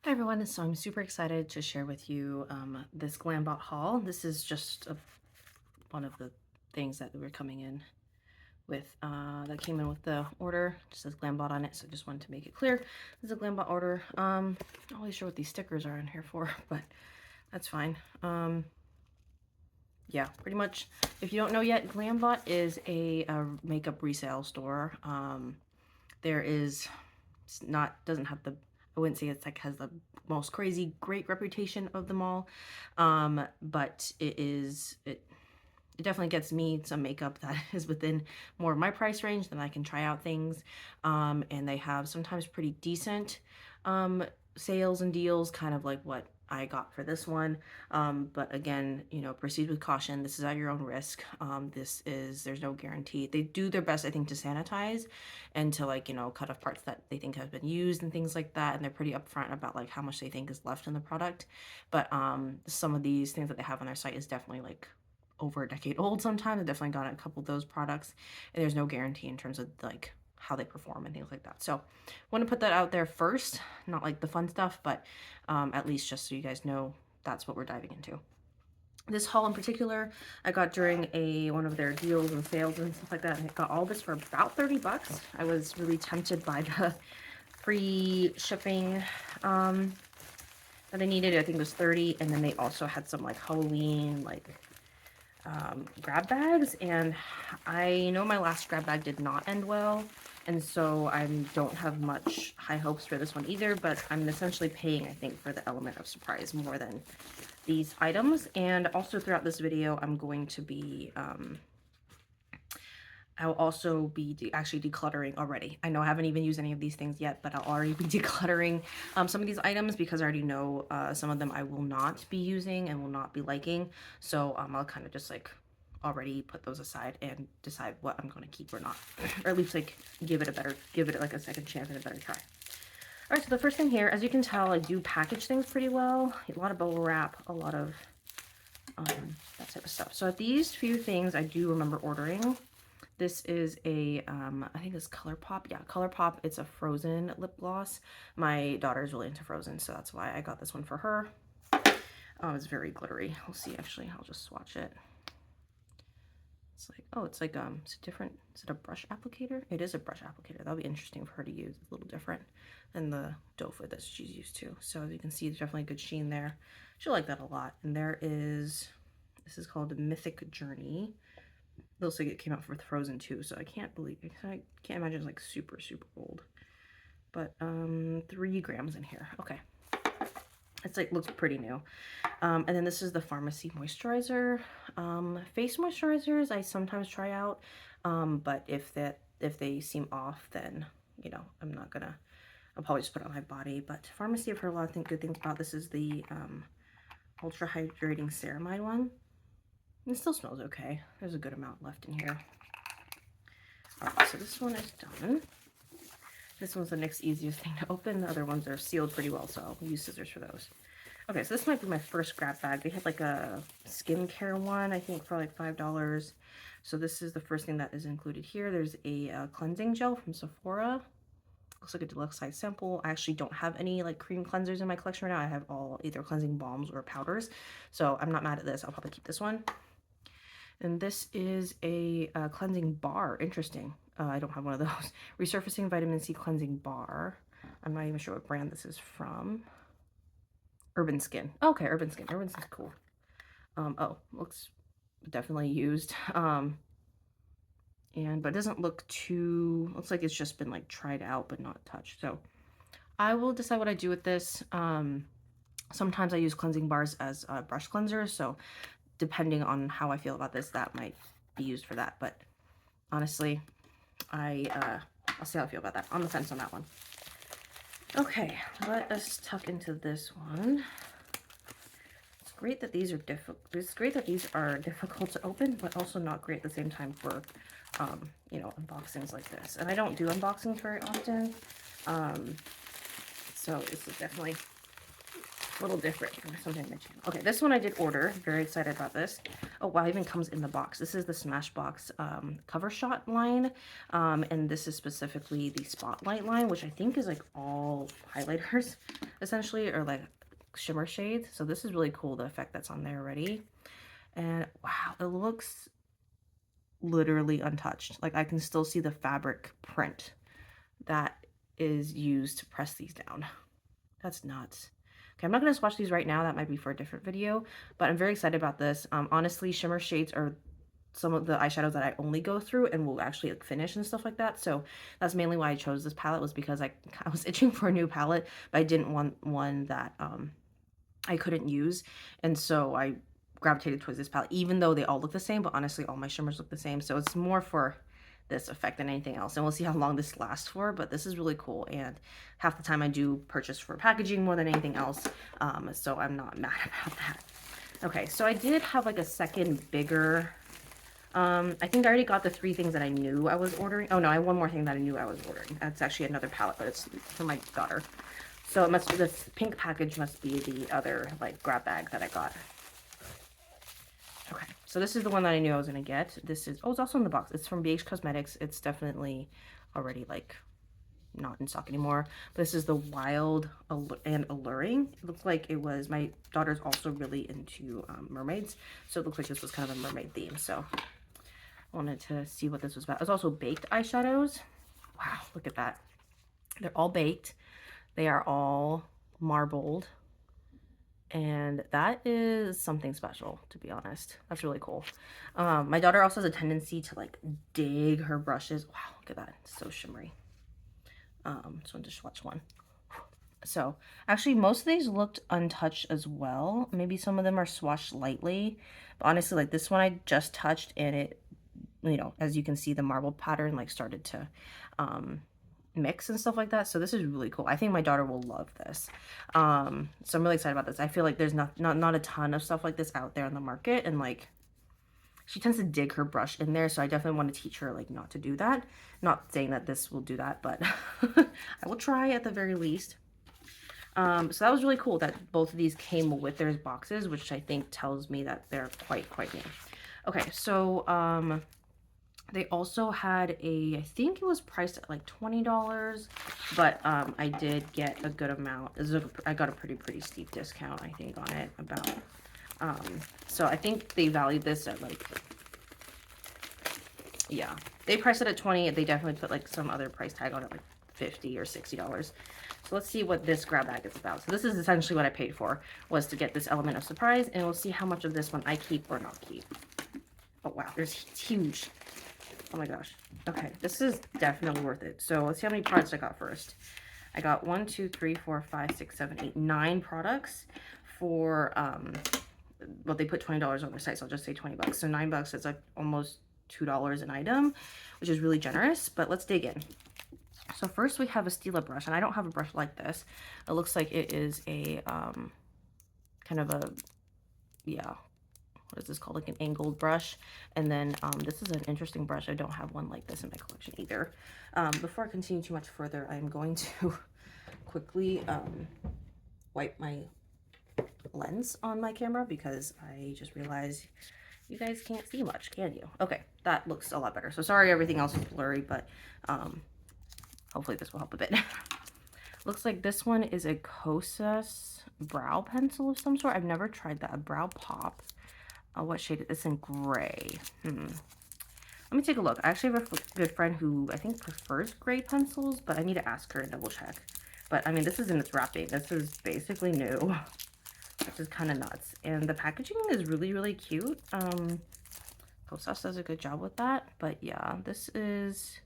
Hi everyone, so I'm super excited to share with you this GLAMBOT haul. This is just one of the things that were coming in with, that came in with the order. It just says GLAMBOT on it, so I just wanted to make it clear. This is a GLAMBOT order. Not really sure what these stickers are in here for, but that's fine. Yeah, pretty much, if you don't know yet, GLAMBOT is a makeup resale store. There is, it's not, doesn't have the, I wouldn't say it's like has the most crazy great reputation of them all, but it definitely gets me some makeup that is within more of my price range. Then I can try out things, and they have sometimes pretty decent sales and deals, kind of like what I got for this one. But again, you know, proceed with caution. This is at your own risk. There's no guarantee. They do their best, I think, to sanitize and to, like, you know, cut off parts that they think have been used and things like that. And they're pretty upfront about like how much they think is left in the product. But some of these things that they have on their site is definitely like over a decade old sometimes. I've definitely gotten a couple of those products, and there's no guarantee in terms of like how they perform and things like that. So I want to put that out there first, not like the fun stuff, but at least just so you guys know that's what we're diving into. This haul in particular, I got during one of their deals and sales and stuff like that, and I got all this for about 30 bucks. I was really tempted by the free shipping that I needed. I think it was 30, and then they also had some like Halloween like grab bags, and I know my last grab bag did not end well, and so I don't have much high hopes for this one either, but I'm essentially paying, I think, for the element of surprise more than these items. And also throughout this video, I'm going to be I'll also be actually decluttering already. I know I haven't even used any of these things yet, but I'll already be decluttering some of these items because I already know some of them I will not be using and will not be liking. So I'll kind of just like already put those aside and decide what I'm going to keep or not, or at least like give it like a second chance and a better try. All right, so the first thing here, as you can tell, I do package things pretty well. A lot of bubble wrap, a lot of that type of stuff. So these few things I do remember ordering. This is a, I think it's ColourPop. Yeah, ColourPop. It's a Frozen lip gloss. My daughter's really into Frozen, so that's why I got this one for her. It's very glittery. We'll see, actually. I'll just swatch it. It's like, oh, it's like, it's a different, is it a brush applicator? It is a brush applicator. That'll be interesting for her to use. It's a little different than the doe foot that she's used to. So as you can see, there's definitely a good sheen there. She'll like that a lot. And there is, this is called Mythic Journey. It looks like it came out with Frozen too, so I can't imagine it's like super old. But 3 grams in here. Okay, it's like looks pretty new. And then this is the Pharmacy moisturizer. Face moisturizers I sometimes try out, but if they seem off, then you know I'll probably just put it on my body. But Pharmacy, I've heard a lot of good things about. This is the ultra hydrating ceramide one. It still smells okay. There's a good amount left in here. Alright, so this one is done. This one's the next easiest thing to open. The other ones are sealed pretty well, so I'll use scissors for those. Okay, so this might be my first grab bag. They had like a skincare one, I think, for like $5. So this is the first thing that is included here. There's a cleansing gel from Sephora. Looks like a deluxe size sample. I actually don't have any like cream cleansers in my collection right now. I have all either cleansing balms or powders. So I'm not mad at this. I'll probably keep this one. And this is a cleansing bar. Interesting. I don't have one of those. Resurfacing Vitamin C Cleansing Bar. I'm not even sure what brand this is from. Urban Skin. Okay, Urban Skin. Urban Skin's cool. Oh, looks definitely used. But it doesn't look too, looks like it's just been like tried out but not touched. So I will decide what I do with this. Sometimes I use cleansing bars as brush cleansers, so depending on how I feel about this, that might be used for that. But honestly, I'll see how I feel about that. On the fence on that one. Okay, let us tuck into this one. It's great that these are difficult to open, but also not great at the same time for you know, unboxings like this. And I don't do unboxings very often, so this is definitely a little different from something on my channel. Okay, this one I did order. Very excited about this. Oh wow, it even comes in the box. This is the Smashbox Cover Shot line, and this is specifically the Spotlight line, which I think is like all highlighters. essentially, or like shimmer shades. So this is really cool, the effect that's on there already. And wow, it looks literally untouched. Like I can still see the fabric print that is used to press these down. That's nuts. Okay, I'm not going to swatch these right now. That might be for a different video, but I'm very excited about this. Honestly, shimmer shades are some of the eyeshadows that I only go through and will actually like finish and stuff like that. So that's mainly why I chose this palette, was because I was itching for a new palette, but I didn't want one that I couldn't use. And so I gravitated towards this palette, even though they all look the same, but honestly, all my shimmers look the same. So it's more for this effect than anything else. And we'll see how long this lasts for, but this is really cool. And half the time I do purchase for packaging more than anything else. So I'm not mad about that. Okay, so I did have like a second bigger, I think I already got the 3 things that I knew I was ordering. Oh no, I have one more thing that I knew I was ordering. That's actually another palette, but it's for my daughter. So it must be, this pink package must be the other like grab bag that I got. Okay, so this is the one that I knew I was gonna get. This is, oh, it's also in the box. It's from BH Cosmetics. It's definitely already like not in stock anymore. But this is the Wild and Alluring. It looks like it was, my daughter's also really into mermaids, so it looks like this was kind of a mermaid theme. So I wanted to see what this was about. It's also baked eyeshadows. Wow, look at that. They're all baked. They are all marbled. And that is something special, to be honest. That's really cool. My daughter also has a tendency to like dig her brushes. Wow, look at that. It's so shimmery. So just watch one. So actually most of these looked untouched as well. Maybe some of them are swatched lightly. But honestly, like this one I just touched and it, you know, as you can see, the marble pattern like started to mix and stuff like that. So this is really cool. I think my daughter will love this. So I'm really excited about this. I feel like there's not a ton of stuff like this out there on the market, and like she tends to dig her brush in there, so I definitely want to teach her like not to do that. Not saying that this will do that, but I will try at the very least. So that was really cool that both of these came with their boxes, which I think tells me that they're quite new. Okay, so they also had a, I think it was priced at like $20, but I did get a good amount. I got a pretty steep discount, I think, on it, about so I think they valued this at like, yeah, they priced it at 20. They definitely put like some other price tag on it, like $50 or $60. So let's see what this grab bag is about. So this is essentially what I paid for, was to get this element of surprise, and we'll see how much of this one I keep or not keep. Oh wow, it's huge. Oh my gosh. Okay, this is definitely worth it. So let's see how many products I got first. I got 1, 2, 3, 4, 5, 6, 7, 8, 9 products for well, they put $20 on their site, so I'll just say 20 bucks. So $9 is like almost $2 an item, which is really generous. But let's dig in. So first we have a Stila brush, and I don't have a brush like this. It looks like it is a kind of a, yeah, what is this called, like an angled brush. And then this is an interesting brush. I don't have one like this in my collection either. Before I continue too much further, I'm going to quickly wipe my lens on my camera, because I just realized you guys can't see much, can you? Okay, that looks a lot better. So sorry everything else is blurry, but hopefully this will help a bit. Looks like this one is a Kosas brow pencil of some sort. I've never tried that. A brow pop. What shade? It's in gray. Let me take a look. I actually have a good friend who I think prefers gray pencils, but I need to ask her and double check. But I mean, this is in its wrapping. This is basically new, which is kind of nuts. And the packaging is really cute. Kosas does a good job with that. But yeah, this is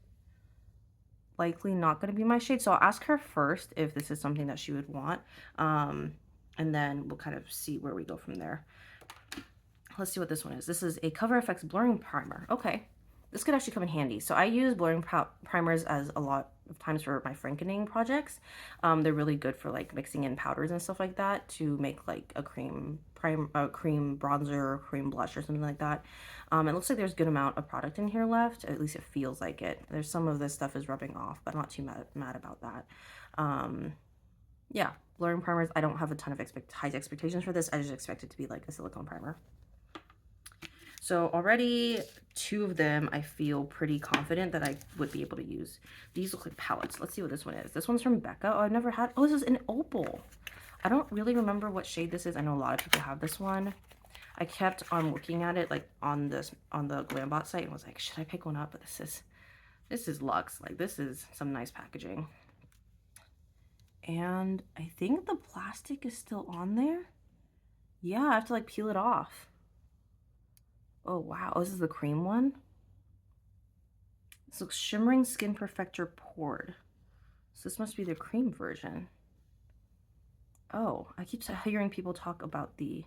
likely not going to be my shade. So I'll ask her first if this is something that she would want. And then we'll kind of see where we go from there. Let's see what this one is. This is a Cover FX blurring primer. Okay, this could actually come in handy. So I use blurring primers as a lot of times for my frankening projects. They're really good for like mixing in powders and stuff like that to make like a cream bronzer, cream blush, or something like that. It looks like there's a good amount of product in here left. At least it feels like it. There's some of this stuff is rubbing off, but I'm not too mad about that. Yeah, blurring primers. I don't have a ton of high expectations for this. I just expect it to be like a silicone primer. So already 2 of them I feel pretty confident that I would be able to use. These look like palettes. Let's see what this one is. This one's from Becca. Oh, I've never had, oh, this is an opal. I don't really remember what shade this is. I know a lot of people have this one. I kept on looking at it like on the GLAMBOT site and was like, should I pick one up? But this is luxe. Like, this is some nice packaging. And I think the plastic is still on there. Yeah, I have to like peel it off. Oh wow, oh, this is the cream one. This looks Shimmering Skin Perfector Poured. So this must be the cream version. Oh, I keep hearing people talk about the...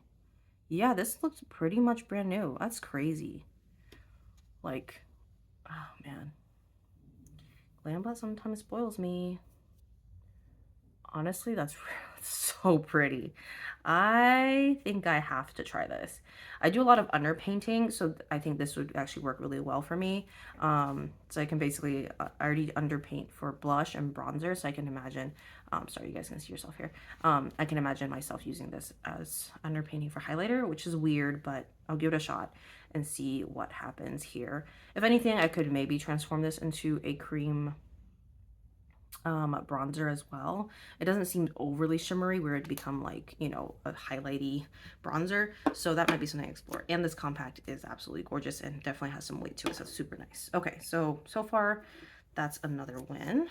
Yeah, this looks pretty much brand new. That's crazy. Like, oh man. GLAMBOT sometimes spoils me. Honestly, that's so pretty. I think I have to try this. I do a lot of underpainting, so I think this would actually work really well for me. So I can basically, I already underpaint for blush and bronzer, so I can imagine, sorry, you guys can see yourself here. I can imagine myself using this as underpainting for highlighter, which is weird, but I'll give it a shot and see what happens here. If anything, I could maybe transform this into a cream bronzer as well. It doesn't seem overly shimmery where it'd become like, you know, a highlighty bronzer. So that might be something to explore. And this compact is absolutely gorgeous and definitely has some weight to it. So it's super nice. Okay, so far that's another win.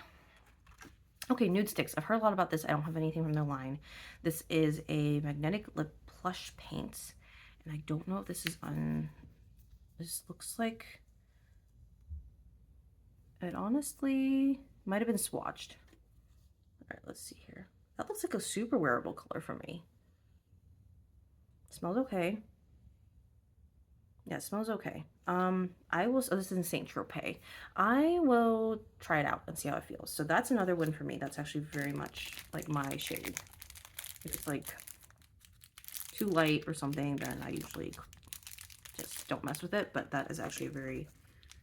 Okay, nude sticks. I've heard a lot about this. I don't have anything from the line. This is a magnetic lip plush paint. And I don't know if this is this looks like, it honestly might have been swatched. All right, let's see here. That looks like a super wearable color for me. It smells okay. Yeah, it smells okay. I will, oh, this is in Saint Tropez. I will try it out and see how it feels. So that's another one for me. That's actually very much like my shade. If it's like too light or something, then I usually just don't mess with it. But that is actually a very,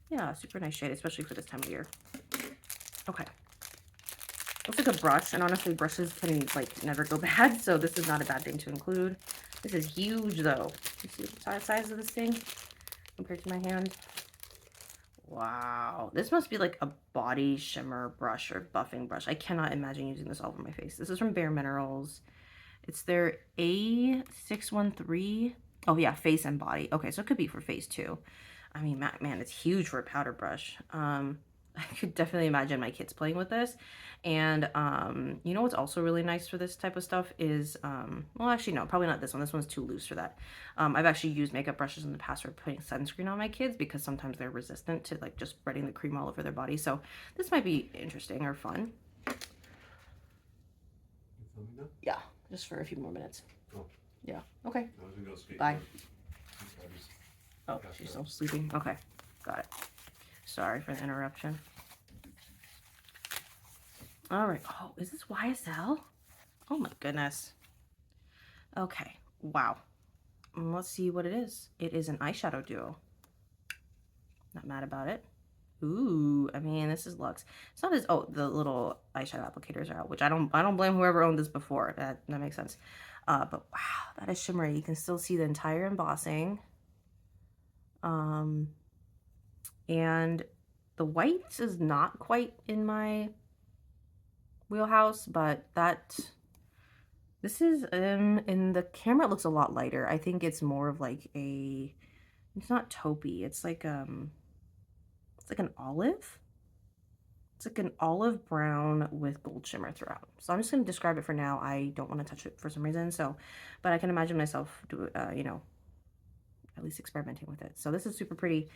yeah, super nice shade, especially for this time of year. Okay. Looks like a brush, and honestly, brushes can like never go bad, so this is not a bad thing to include. This is huge though. You see the size of this thing compared to my hand? Wow. This must be like a body shimmer brush or buffing brush. I cannot imagine using this all over my face. This is from Bare Minerals. It's their A613. Oh yeah, face and body. Okay, so it could be for face too. I mean, man, it's huge for a powder brush. I could definitely imagine my kids playing with this. And you know what's also really nice for this type of stuff is, well, actually, no, probably not this one. This one's too loose for that. I've actually used makeup brushes in the past for putting sunscreen on my kids because sometimes they're resistant to like just spreading the cream all over their body. So this might be interesting or fun. Yeah, just for a few more minutes. Oh. Yeah, okay. Bye. Oh, she's still sleeping. Okay, got it. Sorry for the interruption. All right. Oh, is this YSL? Oh my goodness. Okay. Wow. Let's see what it is. It is an eyeshadow duo. Not mad about it. Ooh, I mean, this is luxe. It's not as, oh, the little eyeshadow applicators are out, which I don't blame whoever owned this before. That makes sense. But wow, that is shimmery. You can still see the entire embossing. And the white is not quite in my wheelhouse, but this is in the camera it looks a lot lighter. I think it's more of like a, it's not taupey, it's like an olive. It's like an olive brown with gold shimmer throughout. So I'm just going to describe it for now. I don't want to touch it for some reason, so, but I can imagine myself do, you know, at least experimenting with it. So this is super pretty.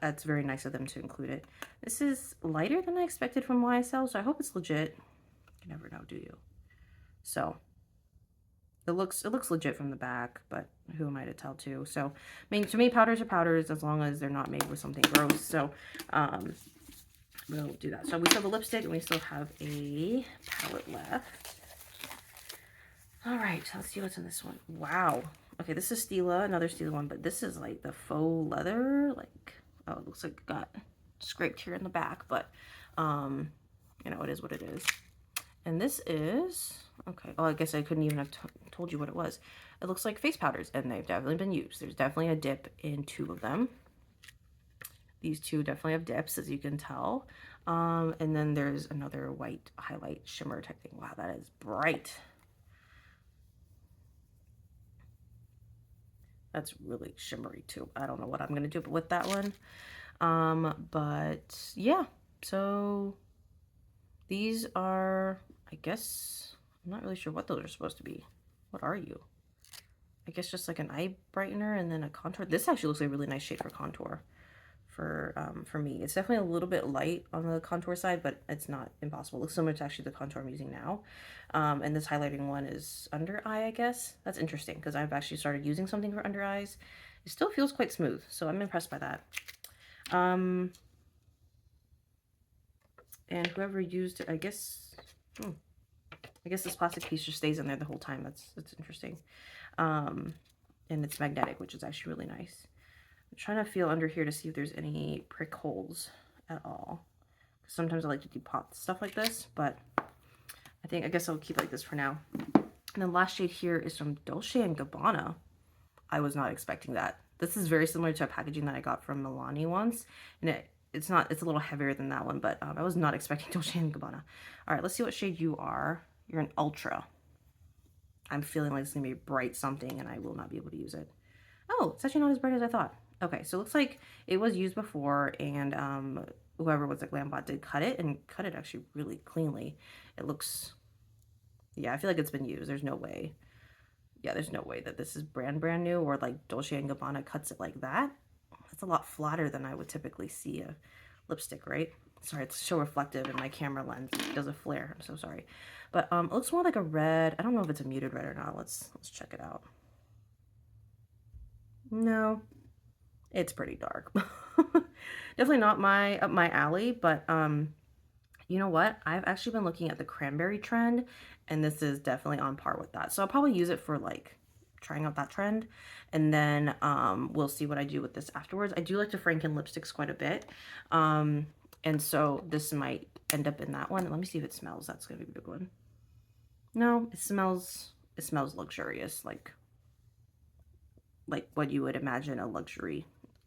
It's very nice of them to include it. This is lighter than I expected from YSL, so I hope it's legit. You never know, do you? So it looks legit from the back, but who am I to tell too? So I mean, to me, powders are powders as long as they're not made with something gross. So we'll do that. So we still have a lipstick and we still have a palette left. All right, let's see what's in this one. Wow. Okay, this is Stila, another Stila one, but this is like the faux leather, like, oh, it looks like it got scraped here in the back, but you know, it is what it is. And this is, okay, oh, I guess I couldn't even have told you what it was. It looks like face powders, and they've definitely been used. There's definitely a dip in two of them. These two definitely have dips, as you can tell. And then there's another white highlight shimmer type thing. Wow, that is bright. That's really shimmery too. I don't know what I'm going to do with that one. But yeah, so these are, I guess, I'm not really sure what those are supposed to be. What are you? I guess just like an eye brightener and then a contour. This actually looks like a really nice shade for contour for me. It's definitely a little bit light on the contour side, but it's not impossible. It looks similar to actually the contour I'm using now. And this highlighting one is under eye, I guess. That's interesting because I've actually started using something for under eyes. It still feels quite smooth, so I'm impressed by that. And whoever used it, I guess, I guess this plastic piece just stays in there the whole time. That's interesting. And it's magnetic, which is actually really nice. I'm trying to feel under here to see if there's any prick holes at all. Sometimes I like to do pot stuff like this, but I guess I'll keep it like this for now. And then last shade here is from Dolce & Gabbana. I was not expecting that. This is very similar to a packaging that I got from Milani once, and it's a little heavier than that one, but I was not expecting Dolce & Gabbana. All right, let's see what shade you are. You're an Ultra. I'm feeling like it's gonna be bright something, and I will not be able to use it. Oh, it's actually not as bright as I thought. Okay, so it looks like it was used before, and whoever was at GLAMBOT did cut it, and cut it actually really cleanly. It looks, yeah, I feel like it's been used. There's no way. Yeah, there's no way that this is brand new, or like Dolce & Gabbana cuts it like that. That's a lot flatter than I would typically see a lipstick, right? Sorry, it's so reflective in my camera lens. It does a flare. I'm so sorry. But it looks more like a red. I don't know if it's a muted red or not. Let's check it out. No, it's pretty dark. Definitely not up my alley, but you know what? I've actually been looking at the cranberry trend, and this is definitely on par with that. So I'll probably use it for like trying out that trend, and then we'll see what I do with this afterwards. I do like to Franken lipsticks quite a bit, and so this might end up in that one. Let me see if it smells. That's gonna be a big one. No, it smells luxurious, like what you would imagine a luxury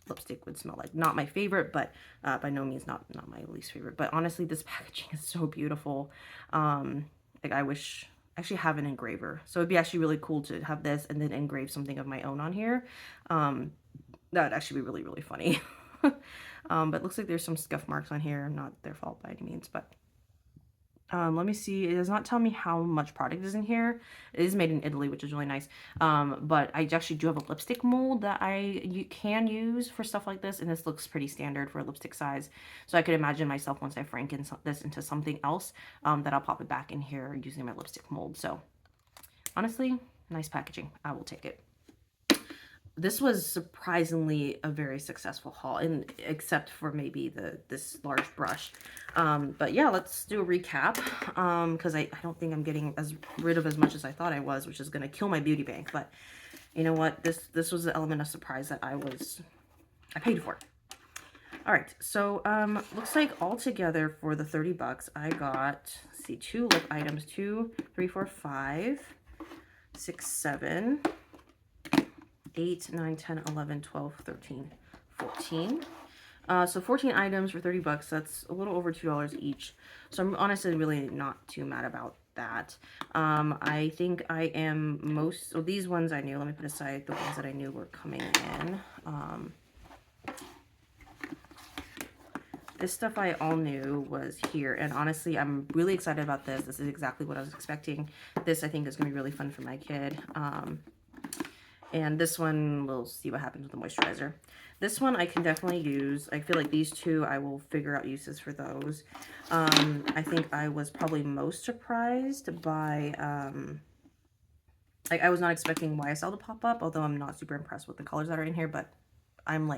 lipstick would smell like. Not my favorite, but by no means not my least favorite. But honestly, this packaging is so beautiful. Like I wish I actually have an engraver, so it'd be actually really cool to have this and then engrave something of my own on here. That would actually be really funny. But it looks like there's some scuff marks on here. Not their fault by any means, but let me see. It does not tell me how much product is in here. It is made in Italy, which is really nice. But I actually do have a lipstick mold that you can use for stuff like this, and this looks pretty standard for a lipstick size. So I could imagine myself, once I franken this into something else, that I'll pop it back in here using my lipstick mold. So honestly, nice packaging. I will take it. This was surprisingly a very successful haul, and except for maybe this large brush. But yeah, let's do a recap, because I don't think I'm getting rid of as much as I thought I was, which is going to kill my beauty bank. But you know what? This was the element of surprise that I paid for. All right, so looks like altogether for the 30 bucks, I got, let's see, 2 lip items, 2, 3, 4, 5, 6, 7, 8, 9, 10, 11, 12, 13, 14. So 14 items for 30 bucks. That's a little over $2 each. So I'm honestly really not too mad about that. I think I am so these ones I knew. Let me put aside the ones that I knew were coming in. This stuff I all knew was here, and honestly, I'm really excited about this. This is exactly what I was expecting. This, I think, is going to be really fun for my kid. And this one, we'll see what happens with the moisturizer. This one I can definitely use. I feel like these two, I will figure out uses for those. I think I was probably most surprised by, like I was not expecting YSL to pop up, although I'm not super impressed with the colors that are in here, but I'm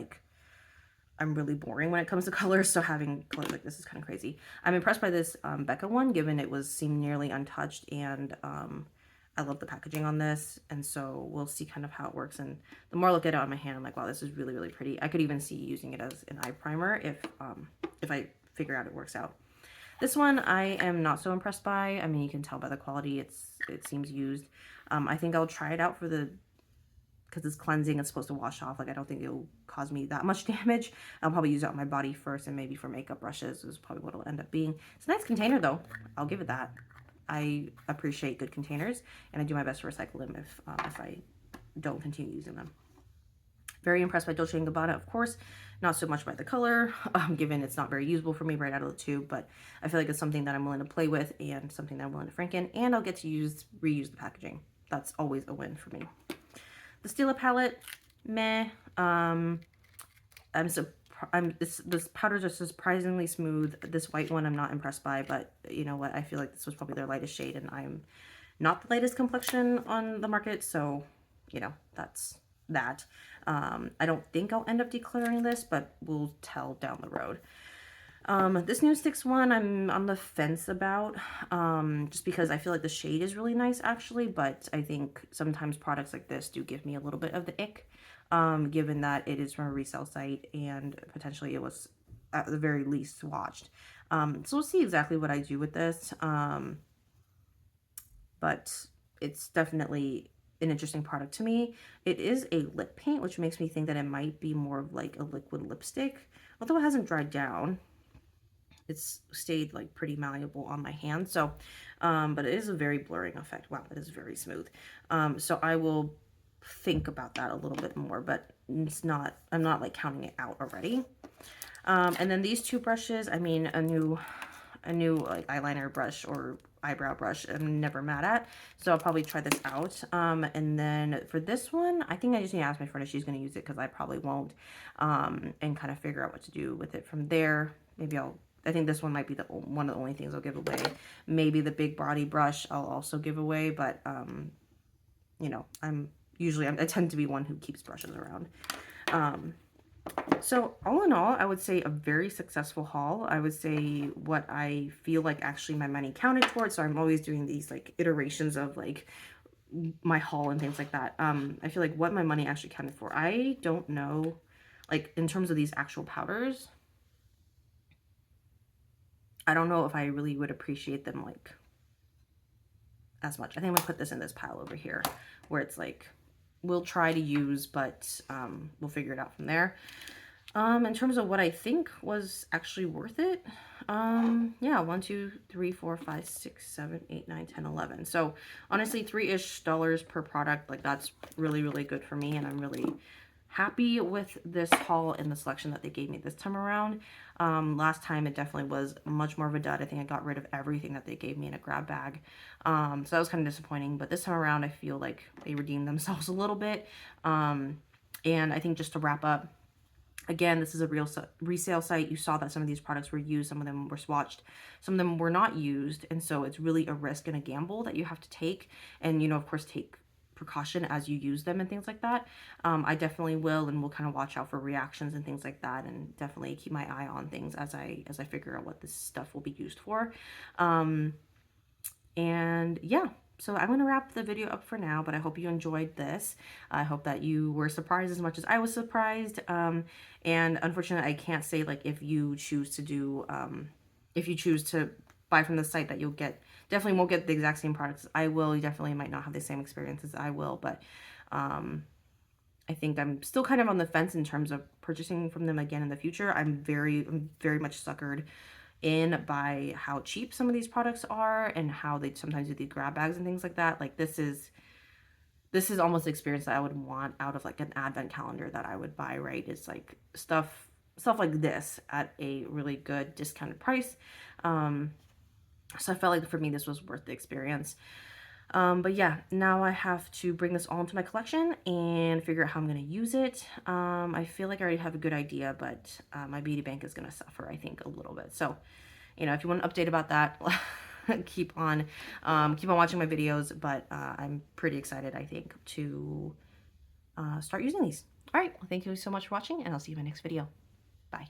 really boring when it comes to colors, so having colors like this is kind of crazy. I'm impressed by this Becca one, given it seemed nearly untouched, and I love the packaging on this, and so we'll see kind of how it works. And the more I look at it on my hand, I'm like, wow, this is really pretty. I could even see using it as an eye primer if I figure out it works out. This one I am not so impressed by. I mean, you can tell by the quality, it seems used. I think I'll try it out for the because it's cleansing, it's supposed to wash off. Like, I don't think it'll cause me that much damage. I'll probably use it on my body first, and maybe for makeup brushes is probably what it'll end up being. It's a nice container though. I'll give it that. I appreciate good containers, and I do my best to recycle them if I don't continue using them. Very impressed by Dolce & Gabbana, of course. Not so much by the color, given it's not very usable for me right out of the tube, but I feel like it's something that I'm willing to play with and something that I'm willing to franken, and I'll get to reuse the packaging. That's always a win for me. The Stila palette, meh. This powders are surprisingly smooth. This white one I'm not impressed by, but you know what? I feel like this was probably their lightest shade, and I'm not the lightest complexion on the market, so you know, that's that. I don't think I'll end up decluttering this, but we'll tell down the road. This NuSticks one, I'm on the fence about, just because I feel like the shade is really nice actually, but I think sometimes products like this do give me a little bit of the ick, given that it is from a resale site and potentially it was at the very least swatched. So we'll see exactly what I do with this, but it's definitely an interesting product to me. It is a lip paint, which makes me think that it might be more of like a liquid lipstick, although it hasn't dried down. It's stayed like pretty malleable on my hand. So, but it is a very blurring effect. Wow, it is very smooth. So I will think about that a little bit more, but it's not, I'm not like counting it out already. And then these two brushes, I mean, a new like eyeliner brush or eyebrow brush I'm never mad at, so I'll probably try this out. And then for this one, I think I just need to ask my friend if she's going to use it, because I probably won't, and kind of figure out what to do with it from there. Maybe I think this one might be one of the only things I'll give away. Maybe the big body brush I'll also give away, but you know, I tend to be one who keeps brushes around. So all in all, I would say a very successful haul. I would say what I feel like actually my money counted towards. So I'm always doing these like iterations of like my haul and things like that. I feel like what my money actually counted for. I don't know, like in terms of these actual powders, I don't know if I really would appreciate them like as much. I think I'm gonna put this in this pile over here where it's like, we'll try to use, but we'll figure it out from there. In terms of what I think was actually worth it, yeah, 1, 2, 3, 4, 5, 6, 7, 8, 9, 10, 11. So honestly, $3-ish per product. Like that's really, really good for me, and I'm really happy with this haul and the selection that they gave me this time around. Last time it definitely was much more of a dud. I think I got rid of everything that they gave me in a grab bag. So that was kind of disappointing, but this time around I feel like they redeemed themselves a little bit. And I think just to wrap up, again, this is a real resale site. You saw that some of these products were used, some of them were swatched, some of them were not used, and so it's really a risk and a gamble that you have to take, and you know, of course, take precaution as you use them and things like that. I definitely will, and we'll kind of watch out for reactions and things like that, and definitely keep my eye on things as I figure out what this stuff will be used for. And yeah, so I'm going to wrap the video up for now, but I hope you enjoyed this. I hope that you were surprised as much as I was surprised. And unfortunately, I can't say like if you choose to buy from the site that you'll definitely won't get the exact same products as I will. You definitely might not have the same experience as I will, but I think I'm still kind of on the fence in terms of purchasing from them again in the future. I'm very much suckered in by how cheap some of these products are and how they sometimes do these grab bags and things like that. Like this is almost the experience that I would want out of like an advent calendar that I would buy, right? It's like stuff like this at a really good discounted price. So I felt like for me this was worth the experience. But yeah, now I have to bring this all into my collection and figure out how I'm going to use it. I feel like I already have a good idea, but my beauty bank is going to suffer, I think, a little bit. So, you know, if you want an update about that, keep on watching my videos. But I'm pretty excited, I think, to start using these. All right, well, thank you so much for watching, and I'll see you in my next video. Bye.